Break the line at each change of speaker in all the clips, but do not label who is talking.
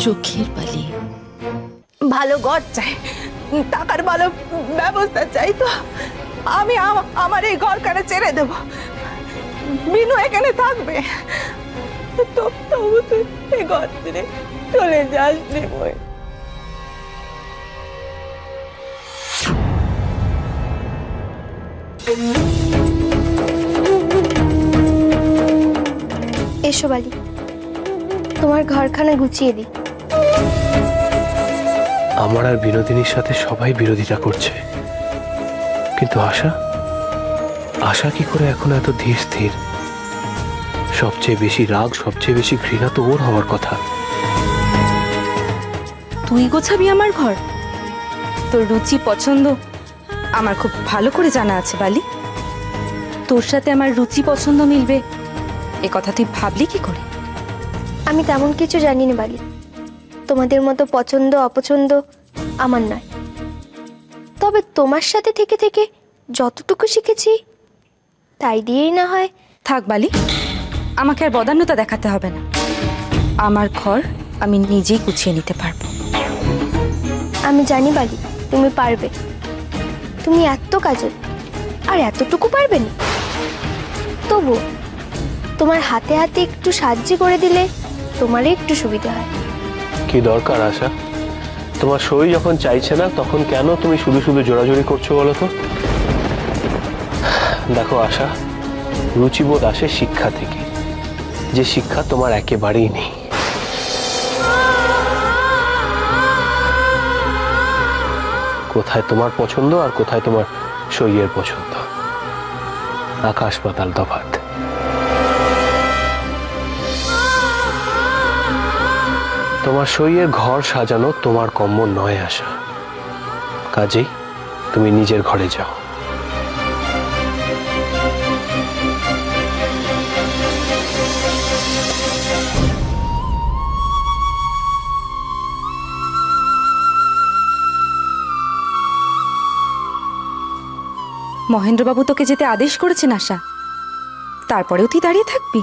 চোখের বালি।
ভালো ঘর চাই, টাকার ভালো ব্যবস্থা চাই। তো আমি আমার এই ঘরখানে ছেড়ে দেব, বিনু এখানে থাকবে। তবু তুই এই ঘর ছেড়ে চলে যাস রে বই।
এসো বালি, তোমার ঘরখানা গুছিয়ে দিই।
আমার আর বিনোদিনীর সাথে সবাই বিরোধিতা করছে, কিন্তু আশা আশা কি করে এখন এত ধীর স্থির? সবচেয়ে বেশি রাগ, সবচেয়ে বেশি ঘৃণা তো ওর হওয়ার কথা।
তুই গোছাবি আমার ঘর? তোর রুচি পছন্দ আমার খুব ভালো করে জানা আছে বালি। তোর সাথে আমার রুচি পছন্দ মিলবে এ কথা তুই ভাবলি কি করে?
আমি তেমন কিছু জানি না বালি, তোমাদের মতো পছন্দ অপছন্দ আমার নয়। তবে তোমার সাথে থেকে থেকে যতটুকু শিখেছি তাই দিয়েই না হয়।
থাক বালি, আমাকে আর বদান্যতা দেখাতে হবে না। আমার ঘর আমি নিজেই গুছিয়ে নিতে পারবো।
আমি জানি বালি তুমি পারবে, তুমি এত কাজের আর এতটুকু পারবে না। তবু তোমার হাতে হাতে একটু সাহায্য করে দিলে তোমারই একটু সুবিধা হয়।
কি দরকার আশা? তোমার শরীর যখন চাইছে না তখন কেন তুমি শুধু শুধু জোরাজোরি করছো বলো তো? দেখো আশা, রুচিবোধ আসে শিক্ষা থেকে, যে শিক্ষা তোমার একেবারেই নেই। কোথায় তোমার পছন্দ আর কোথায় তোমার শরীরের পছন্দ, আকাশ পাতাল তফাৎ। তোমার শরীরের ঘর সাজানো তোমার কম্য নয় আশা, কাজেই তুমি নিজের ঘরে যাও।
মহেন্দ্রবাবু তোকে যেতে আদেশ করেছেন আশা, তারপরেও তুই দাঁড়িয়ে থাকবি?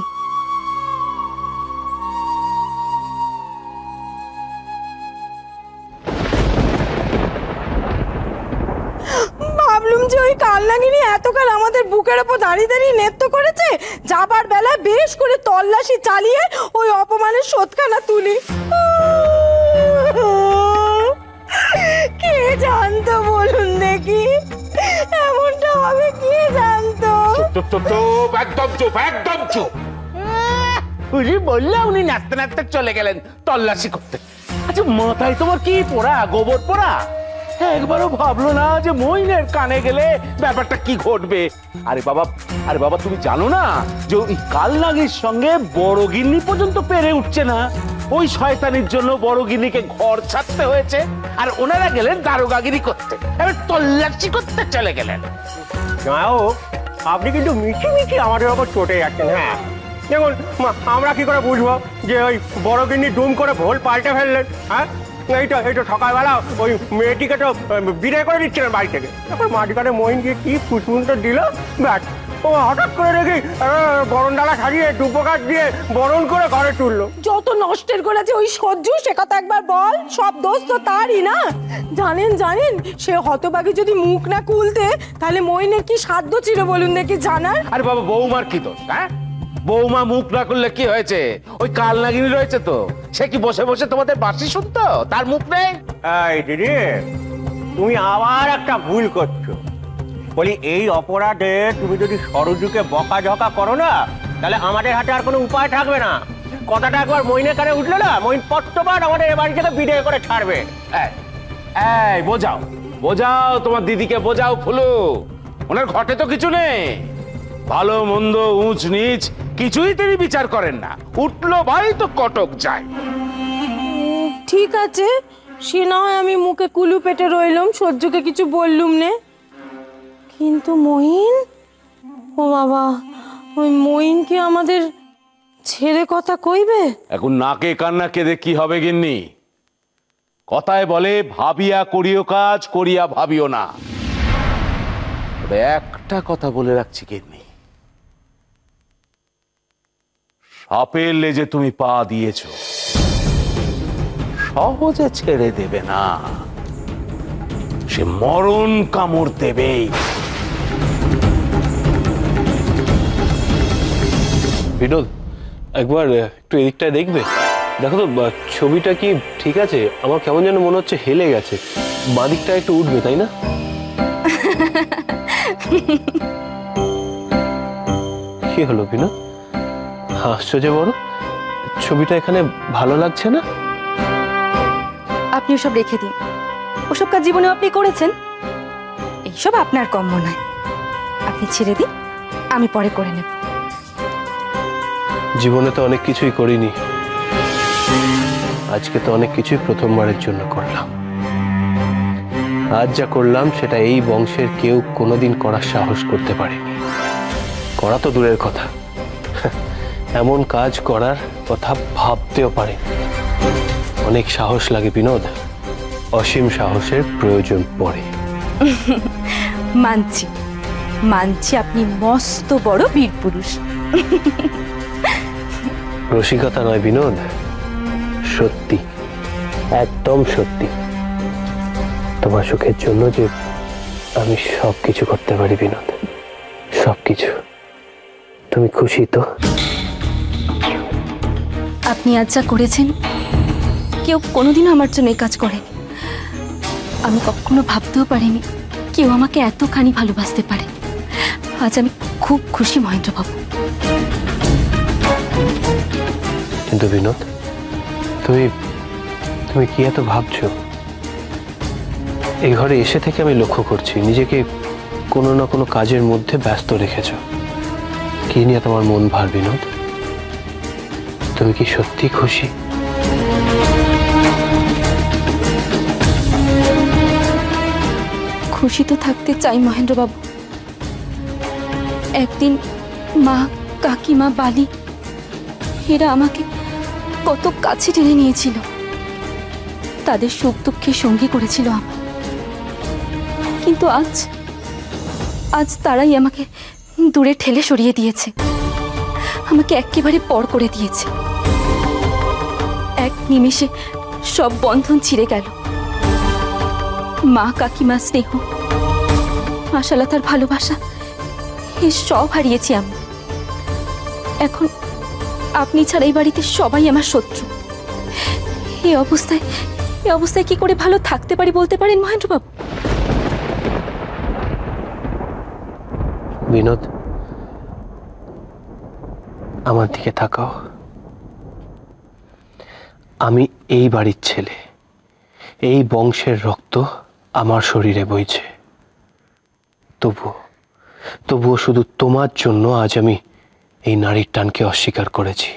ভাবলুম যে ওই কালনাগিনী এতকাল আমাদের বুকের ওপর দাঁড়িয়ে দাঁড়িয়ে নৃত্য করেছে, যাবার বেলায় বেশ করে তল্লাশি চালিয়ে ওই অপমানের শোধখানা তুলি। কে জানতো বলুন দেখি, এমনটা হবে? কে জানতো?
চুপ চুপ চুপ, একদম চুপ, একদম চুপ। উনি বললে উনি নাচতে নাচতে চলে গেলেন তল্লাশি করতে। আচ্ছা, মাথায় তোমার কি পোড়া, গোবর পোড়া? একবারও ভাবলো না যে মইনের কানে গেলে ব্যাপারটা কি ঘটবে? আরে বাবা তুমি জানো না যে ওই কালনাগির সঙ্গে বড় গিন্নি পর্যন্ত পেরে উঠছে না। ওই শয়তানির জন্য বড় গিন্নিকে ঘর ছাড়তে হয়েছে, আর ওনারা গেলেন দারোগাগিরি করতে, এবার তল্লাশি করতে চলে গেলেন।
আপনি কিন্তু মিছি মিছি আমাদের ওপর চটে যাচ্ছেন। হ্যাঁ দেখুন, আমরা কি করে বুঝবো যে ওই বড় গিন্নি দুম করে ভোল পাল্টে ফেললেন? হ্যাঁ, এইটা সকালবেলা ওই মেয়েটিকে তো বিদায় করে দিচ্ছিলেন বাড়ি থেকে, তারপর মাঝখানে মহিন গিয়ে কি ফুসফুনটা দিল, ব্যাস ও হঠাৎ করে দেখি বরণ ডালা সাজিয়ে দুপকাশ দিয়ে বরণ করে ঘরে তুললো।
যত নষ্টের করেছে ওই সহ্যু, সে কথা একবার বল। সব দোষ তো তারই না? জানেন সে হতভাগী যদি মুখ না খুলতে তাহলে মইনের কি সাধ্য ছিল বলুন দেখি জানার?
আরে বাবা, বৌমার কি দোষ? হ্যাঁ, বৌমা মুখ না করলে কি হয়েছে? ওই কালনাগিনী রয়েছে তো, সে কি বসে বসে তোমাদের বাঁশি শুনতো? তার মুখ নেই?
এই দিদি, তুমি আবার একটা ভুল করছো। বলি, এই অপরাধে তুমি যদি সরজুকে বকাঝকা করো না, তাহলে আমাদের হাতে আর কোনো উপায় থাকবে না। কথাটা একবার মইনের কানে উঠলো না, মইন পত্তবার আমাদের এ বাড়ি থেকে বিদায় করে ছাড়বে।
এই বোঝাও তোমার দিদিকে, বোঝাও ফুলু। ওনার ঘটে তো কিছু নেই, ভালো মন্দ উঁচ নিচ কিছুই তিনি বিচার করেন না। উঠলো ভাই তো কটক যায়।
ঠিক আছে, সে না হয় আমি মুখে কুলু পেটে রইলাম, সহ্যকে কিছু বললুম নে। কিন্তু মহিন, ও বাবা, ওই মহিন কি আমাদের ছেড়ে কথা কইবে?
এখন নাকে কান্না কেঁদে কি হবে গিন্নি? কথায় বলে, ভাবিয়া করিও কাজ, করিয়া ভাবিও না। তবে একটা কথা বলে রাখছি গিন্নি, সাপের লেজে তুমি পা দিয়েছ, সহজে ছেড়ে দেবে না, সে মরণ কামড় দেবেই।
বিনোদ, একবার একটু এদিকটায় দেখবে? দেখো তো ছবিটা কি ঠিক আছে? আমার কেমন যেন মনে হচ্ছে হেলে গেছে, বাদিকটা একটু উঠবে, তাই না? কি হলো বিনোদ, হাসছো যে বড়? ছবিটা এখানে ভালো লাগছে না?
আপনি ওসব রেখে দিন, ওসব কাজ জীবনে আপনি করেছেন, এইসব আপনার কম্য নয়। আপনি ছেড়ে দিন, আমি পরে করে নেব।
জীবনে তো অনেক কিছুই করিনি, আজকে তো অনেক কিছুই প্রথমবারের জন্য করলাম। আজ যা করলাম সেটা এই বংশের কেউ কোনোদিন করার সাহস করতে পারেনি। করা তো দূরের কথা, এমন কাজ করার কথা ভাবতেও পারে। অনেক সাহস লাগে বিনোদ, অসীম সাহসের প্রয়োজন পড়ে।
মানছি মানছি, আপনি মস্ত বড় বীর পুরুষ।
রসিকতা নয় বিনোদ, সত্যি, একদম সত্যি। তোমার সুখের জন্য যে আমি সবকিছু করতে পারি বিনোদ, সবকিছু। তুমি খুশি তো?
আপনি আজ যা করেছেন কেউ কোনোদিনও আমার জন্য এই কাজ করেনি। আমি কখনো ভাবতেও পারিনি কেউ আমাকে এতখানি ভালোবাসতে পারে। আজ আমি খুব খুশি মহেন্দ্রবাবু।
কিন্তু বিনোদ, তুমি তুমি কি এত ভাবছো? এই ঘরে এসে থেকে আমি লক্ষ্য করছি নিজেকে কোনো না কোনো কাজের মধ্যে ব্যস্ত রেখেছো। কি নিয়ে তোমার মন ভার বিনোদ? তুমি কি সত্যি খুশি?
খুশি তো থাকতে চাই মহেন্দ্রবাবু। একদিন মা, কাকিমা, বালি এরা আমাকে কত কাছে টেনে নিয়েছিল, তাদের সুখ দুঃখে সঙ্গী করেছিল আমার। কিন্তু আজ আজ তারাই আমাকে দূরে ঠেলে সরিয়ে দিয়েছে, আমাকে একেবারে পর করে দিয়েছে। এক নিমেষে সব বন্ধন ছিঁড়ে গেল। মা, কাকিমা, স্নেহ, আশালতার ভালোবাসা, এই সব হারিয়েছি আমি। এখন আপনি ছাড়া এই বাড়িতে সবাই আমার শত্রু। এই অবস্থায় কি করে ভালো থাকতে পারি বলতে পারেন মহেন্দ্রবাবু?
বিনোদ, আমার দিকে তাকাও। আমি এই বাড়ির ছেলে, এই বংশের রক্ত আমার শরীরে বইছে। তবুও শুধু তোমার জন্য আজ আমি এই নারীর টানকে অস্বীকার করেছি।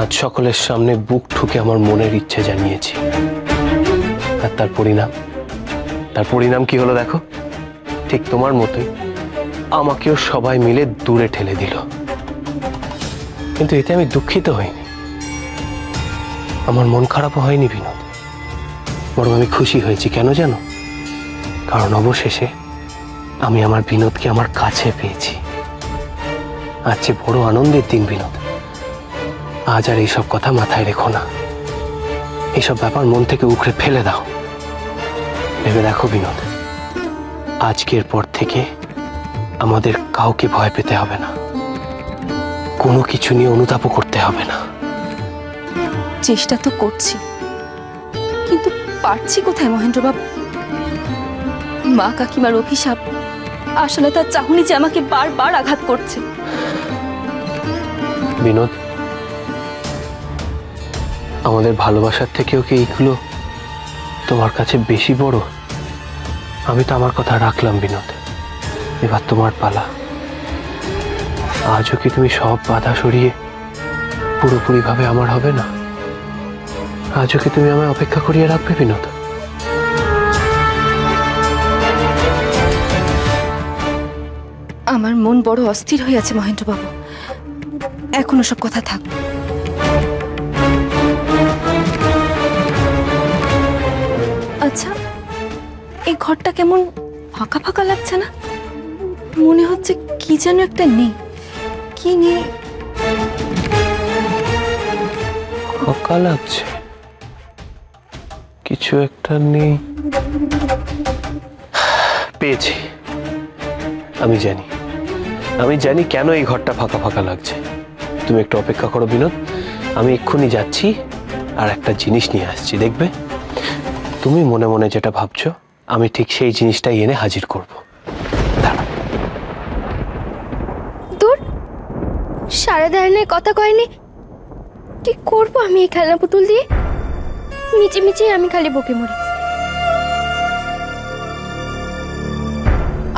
আজ সকলের সামনে বুক ঠুকে আমার মনের ইচ্ছে জানিয়েছি। আর তার পরিণাম কি হলো দেখো? ঠিক তোমার মতোই আমাকেও সবাই মিলে দূরে ঠেলে দিল। কিন্তু এতে আমি দুঃখিত হইনি, আমার মন খারাপও হয়নি বিনোদ, বরং আমি খুশি হয়েছি। কেন জানো? কারণ অবশেষে আমি আমার বিনোদকে আমার কাছে পেয়েছি। আজ যে বড় আনন্দের দিন বিনোদ। আজ আর এইসব কথা মাথায় রেখো না, এইসব ব্যাপার মন থেকে উখড়ে ফেলে দাও। ভেবে দেখো বিনোদ, আজকের পর থেকে আমাদের কাউকে ভয় পেতে হবে না, কোনো কিছু নিয়ে অনুতাপও করতে হবে না।
চেষ্টা তো করছি, কিন্তু পারছি কোথায় মহেন্দ্রবাবু? মা, কাকিমার অভিশাপ, আশালতার চাহনি যে আমাকে বারবার আঘাত করছে।
বিনোদ, আমাদের ভালোবাসার থেকেও কি এইগুলো তোমার কাছে বেশি বড়? আমি তো আমার কথা রাখলাম বিনোদ, এবার তোমার পালা। আজও কি তুমি সব বাধা সরিয়ে পুরোপুরিভাবে আমার হবে না? আজও কি তুমি আমায় অপেক্ষা করিয়ে রাখবে বিনোদ?
আমার মন বড় অস্থির হয়ে আছে মহেন্দ্রবাবু, এখনো সব কথা থাক। আচ্ছা, এই ঘরটা কেমন ফাঁকা ফাঁকা লাগছে না? মনে হচ্ছে কি যেন একটা নেই। কি নেই?
ফাঁকা লাগছে, কিছু একটা নেই। পেয়েছি, আমি জানি কেন এই ঘরটা ফাঁকা ফাঁকা লাগছে। তুমি একটু অপেক্ষা করো বিনোদ, আমি এক্ষুনি যাচ্ছি আর একটা জিনিস নিয়ে আসছি, দেখবে তুমি মনে মনে যেটা ভাবছো আমি ঠিক সেই জিনিসটাই এনে হাজির করব। দাঁড়াও।
দূর, সারা দাঁড়ানোর কথা কয়নি। কি করবো আমি এই খেলনা পুতুল দিয়ে? মিচি মিচি আমি খালি বকে মরি।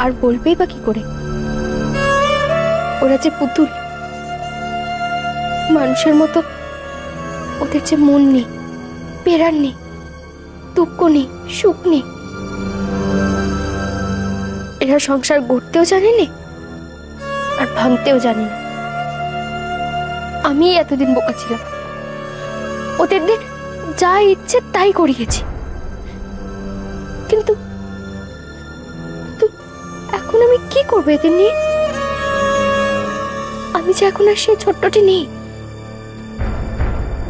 আর বলবেই বা কি করে? ওরা যে পুতুল, মানুষের মতো ওদের যে মন নেই, পেরার নেই, দুঃখ নেই, সুখ নেই। এরা সংসার গড়তেও জানে না আর ভাঙতেও জানে না। আমি এতদিন বোকা ছিলাম, ওদের দিয়ে যা ইচ্ছে তাই করিয়েছি। কিন্তু এখন আমি কি করবো এদের নিয়ে? আমি যে এখন আর সেই ছোট্টটি নেই।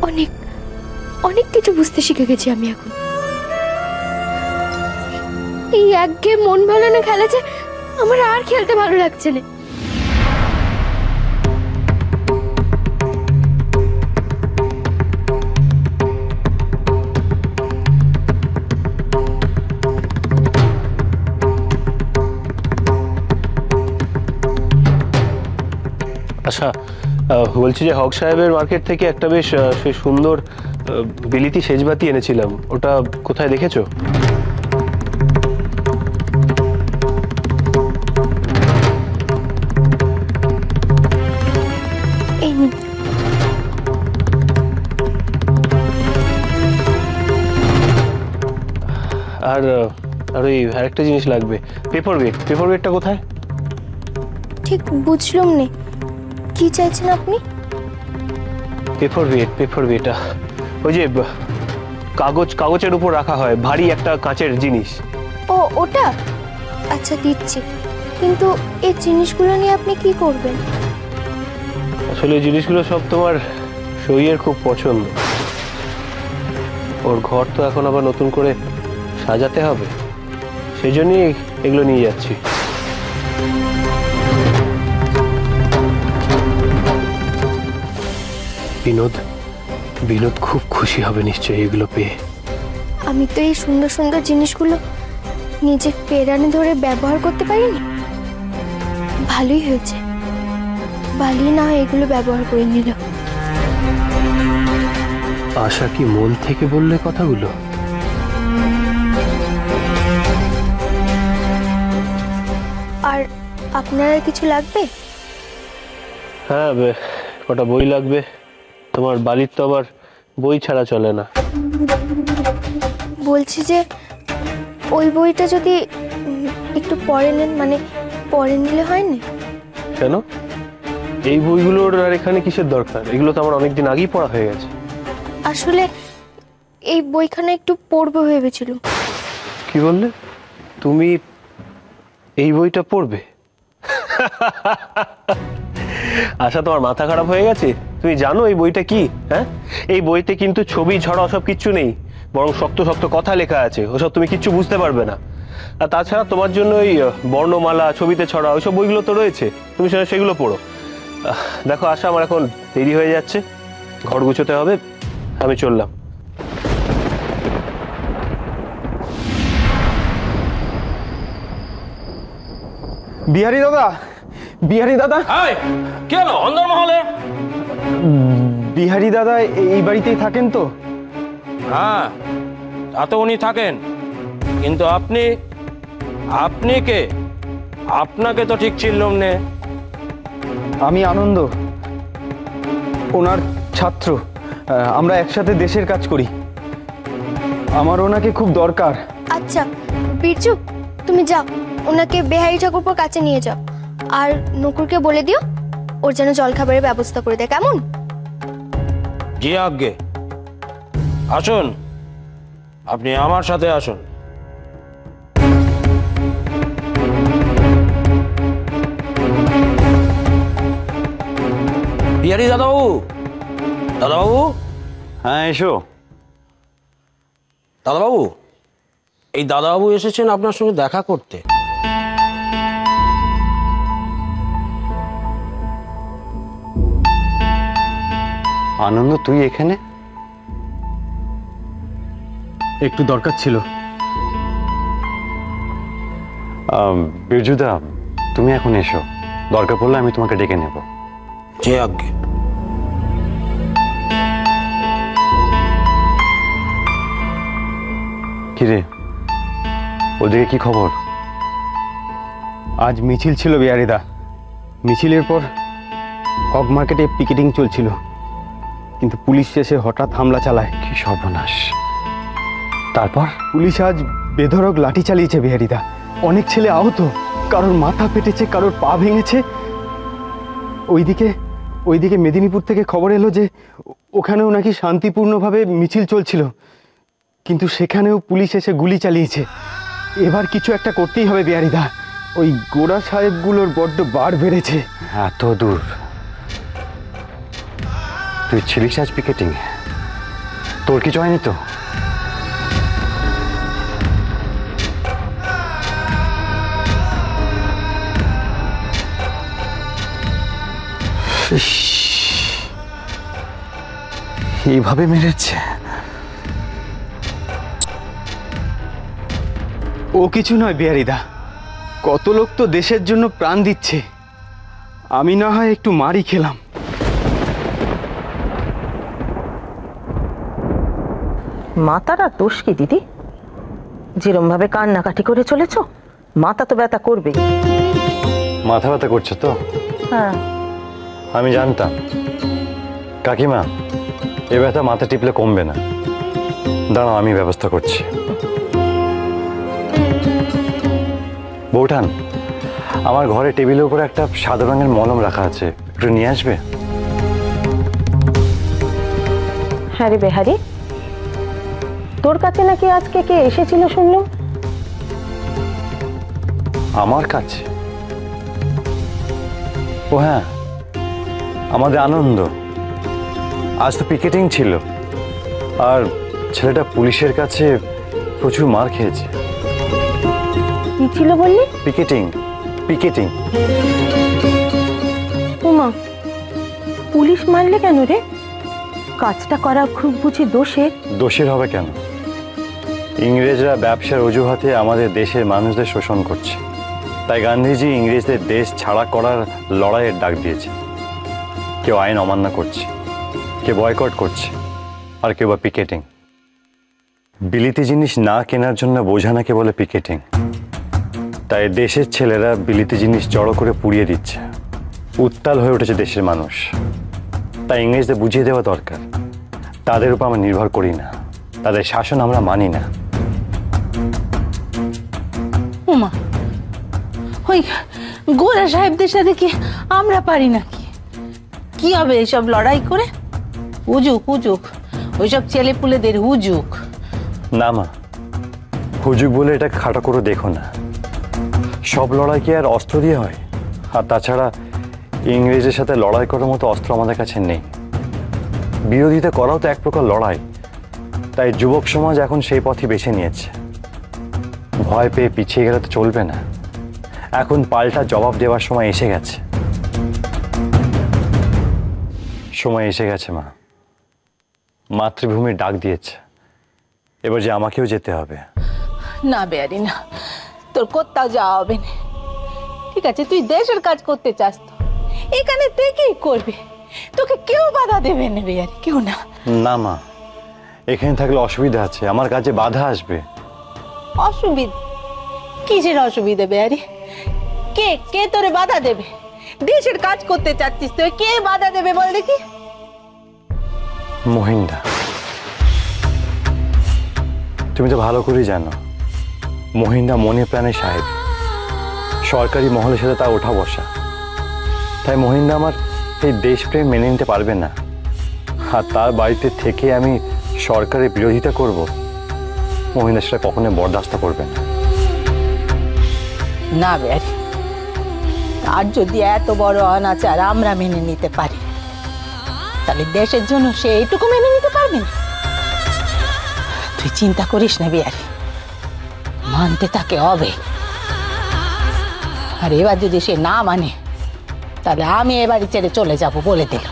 অনেক অনেক কিছু বুঝতে শিখে গেছি আমি এখন। এই একঘেয়ে মন ভালো খেলা যে আমার আর খেলতে ভালো লাগছে না।
আচ্ছা, বলছি যে হক সাহেবের মার্কেট থেকে একটা বেশ সুন্দর বিলিতি সেজবাতি এনেছিলাম, ওটা কোথায় দেখেছো?
এই নিন।
আর ওই আরেকটা জিনিস লাগবে, পেপার ওয়েটটা কোথায়?
ঠিক বুঝলাম না, কি চাইছেন আপনি?
পেপার ওয়েট, ওই যে কাগজের উপর রাখা হয়, ভারী একটা কাঁচের জিনিস।
ও, ওটা? আচ্ছা দিচ্ছি, কিন্তু এই জিনিসগুলো নিয়ে আপনি কি করবেন?
আসলে এই জিনিসগুলো সব তোমার সইয়ের খুব পছন্দ। ওর ঘর তো এখন আবার নতুন করে সাজাতে হবে, সেই জন্যই এগুলো নিয়ে যাচ্ছি। বিনোদ খুব খুশি হবে নিশ্চয়ই এগুলো পেয়ে।
আমি তো এই সুন্দর সুন্দর জিনিসগুলো নিজে পেরানি ধরে ব্যবহার করতে পারিনি। ভালোই হয়েছে, বালি না হয় এগুলো ব্যবহার করে নিল।
আশা কি মন থেকে বললে কথাগুলো?
আর আপনার আর কিছু লাগবে?
হ্যাঁ, কটা বই লাগবে। তোমার বালির তো আবার বই ছাড়া চলে না।
বলছি যে ওই বইটা যদি একটু পড়ে নেন, মানে পড়ে নিলে হয় না?
কেন? এই বইগুলোর আর এখানে কিসের দরকার? এগুলো তো আমার অনেকদিন আগেই পড়া হয়ে গেছে।
আসলে এই বইখানা একটু পড়বো ভেবেছিলাম।
কি বললে? তুমি এই বইটা পড়বে? আশা, তোমার মাথা খারাপ হয়ে গেছে? তুমি জানো এই বইটা কি? হ্যাঁ, এই বইতে কিন্তু ছবি ছড়া ওসব কিচ্ছু নেই, বরং শক্ত শক্ত কথা লেখা আছে। ওসব তুমি কিচ্ছু বুঝতে পারবে না। আর তাছাড়া তোমার জন্য ওই বর্ণমালা, ছবিতে ছড়া ওইসব বইগুলো তো রয়েছে, তুমি সেগুলো পড়ো। দেখো আশা, আমার এখন দেরি হয়ে যাচ্ছে, ঘর গুছোতে হবে, আমি চললাম।
বিহারি দাদা,
কি হলো অন্দরমহলে?
বিহারি দাদা এই বাড়িতেই থাকেন তো?
হ্যাঁ, তা তো উনি থাকেন, কিন্তু আপনি কে? আপনাকে তো ঠিক চিনলাম নে।
আমি আনন্দ, ওনার ছাত্র। আমরা একসাথে দেশের কাজ করি। আমার ওনাকে খুব দরকার।
আচ্ছা বিরজু, তুমি যাও, ওনাকে বেহারি ঠাকুরপোর কাছে নিয়ে যাও। আর নকুরকে বলে দিও ওর যেন জলখাবারের ব্যবস্থা করে দেয়, কেমন?
জি আজ্ঞে। আসুন, আপনি আমার সাথে আসুন। বিহারি দাদাবাবু, দাদাবাবু,
হ্যাঁ এসো।
দাদাবাবু, এই দাদাবাবু এসেছেন আপনার সঙ্গে দেখা করতে।
আনন্দ, তুই এখানে? একটু দরকার ছিল। বিরজুদা, তুমি এখন এসো, দরকার পড়লে আমি তোমাকে ডেকে নেব।
যে আজ্ঞে।
কিরে, ওদিকে কি খবর? আজ মিছিল ছিল বিহারিদা। মিছিলের পর হক মার্কেটে পিকেটিং চলছিল, কিন্তু পুলিশ এসে হঠাৎ হামলা চালায়। কি সর্বনাশ! তারপর পুলিশ আজ বেধড়ক লাঠি চালিয়েছে বিহারিদা। অনেক ছেলে আহত, কারোর মাথা ফেটেছে, কারোর পা ভেঙেছে। ওইদিকে মেদিনীপুর থেকে খবর এলো যে ওখানেও নাকি শান্তিপূর্ণভাবে মিছিল চলছিল, কিন্তু সেখানেও পুলিশ এসে গুলি চালিয়েছে। এবার কিছু একটা করতেই হবে বিহারিদা। ওই গোড়া সাহেবগুলোর বড্ড বার বেড়েছে। এত দূর তুই ছিলিস আজ পিকেটিং? তোর কিছু হয়নি তো? এইভাবে মেরেছে? ও কিছু নয় বিহারিদা, কত লোক তো দেশের জন্য প্রাণ দিচ্ছে। আমি না হয় একটু মারি খেলাম।
মাথাটা দোষ কি দিদি? যেরম ভাবে কান্নাকাটি করে চলেছ, মাথা তো ব্যথা করবে।
মাথা ব্যথা করছে তো?
হ্যাঁ,
আমি জানতাম। কাকিমা, এ ব্যথা মাথা টিপলে কমবে না। দাঁড়াও, আমি ব্যবস্থা করছি। বৌঠান, আমার ঘরে টেবিলের উপরে একটা সাদা রঙের মলম রাখা আছে, একটু নিয়ে আসবে?
হ্যাঁ রে বেহারি, তোর কাছে নাকি আজকে কে এসেছিল শুনলাম?
আমার কাছে? ও হ্যাঁ, আমাদের আনন্দ। আজ তো পিকেটিং ছিল, আর ছেলেটা পুলিশের কাছে প্রচুর মার খেয়েছে।
কি ছিল বললি?
পিকেটিং। পিকেটিং।
উমা, পুলিশ মারলে কেন রে? কাজটা করা খুব বুঝি দোষের?
দোষের হবে কেন? ইংরেজরা ব্যবসার অজুহাতে আমাদের দেশের মানুষদের শোষণ করছে, তাই গান্ধীজি ইংরেজদের দেশ ছাড়া করার লড়াইয়ের ডাক দিয়েছে। কেউ আইন অমান্য করছে, কেউ বয়কট করছে, আর কেউ বা পিকেটিং। বিলিতি জিনিস না কেনার জন্য বোঝা নাকি বলে পিকেটিং। তাই দেশের ছেলেরা বিলিতি জিনিস জড়ো করে পুড়িয়ে দিচ্ছে। উত্তাল হয়ে উঠেছে দেশের মানুষ। তাই ইংরেজদের বুঝিয়ে দেওয়া দরকার, তাদের উপর আমরা নির্ভর করি না, তাদের শাসন আমরা মানি না।
উমা, ওই গোরা সাহেবদের সাথে কি আমরা পারি নাকি? কি হবে এইসব লড়াই করে? হুজুক হুজুক, ওইসব ছেলে পুলেদের হুজুক।
না মা, হুজুক বলে এটা খাটো করে দেখো না। সব লড়াই কি আর অস্ত্র দিয়ে হয়? আর তাছাড়া ইংরেজের সাথে লড়াই করার মতো অস্ত্র আমাদের কাছে নেই। বিরোধিতা করাও তো এক প্রকার লড়াই। তাই যুবক সমাজ এখন সেই পথই বেছে নিয়েছে। ভয় পেয়ে পিছিয়ে গেলে তো চলবে না। এখন পাল্টা জবাব দেওয়ার সময় এসে গেছে। সময় এসে গেছে মা। মাতৃভূমির ডাক দিয়েছে, এবার যে আমাকেও যেতে হবে।
না বেয়ারি না, তোর কোথাও যাওয়া হবে না। ঠিক আছে, তুই দেশের কাজ করতে চাস তো এখানে থেকেই করবি, তোকে কেউ বাধা দেবে না বেয়ারি, কেউ না।
না মা, এখানে থাকলে অসুবিধা আছে, আমার কাজে বাধা আসবে।
অসুবিধা? কিসের অসুবিধা বেয়ারি? কে কে তোরে বাধা দেবে? দেশের কাজ করতে চাচ্ছিস তো, কে বাধা দেবে বল দেখি?
মহিন্দা। তুমি তো ভালো করেই জানো মহিন্দা মনে প্রাণে সাহেব, সরকারি মহলের সাথে তা ওঠা বসা। তাই মহিন্দা আমার এই দেশপ্রেম মেনে নিতে পারবে না। আর তার বাড়িতে থেকে আমি সরকারের বিরোধিতা করব, মহিন্দা সেটা কখনোই বরদাস্ত করবে না।
না বেয়ারি, আর যদি এত বড় অনাচার আমরা মেনে নিতে পারি, তাহলে দেশের জন্য সে এইটুকু মেনে নিতে পারবে না? তুই চিন্তা করিস না বিয়ারি, মানতে তাকে হবে। আর এবার যদি সে না মানে তাহলে আমি এ বাড়ি ছেড়ে চলে যাব বলে দিল।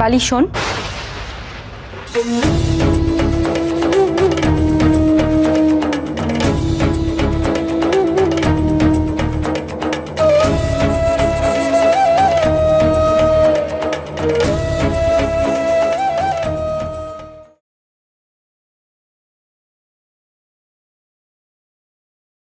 বালি শোন,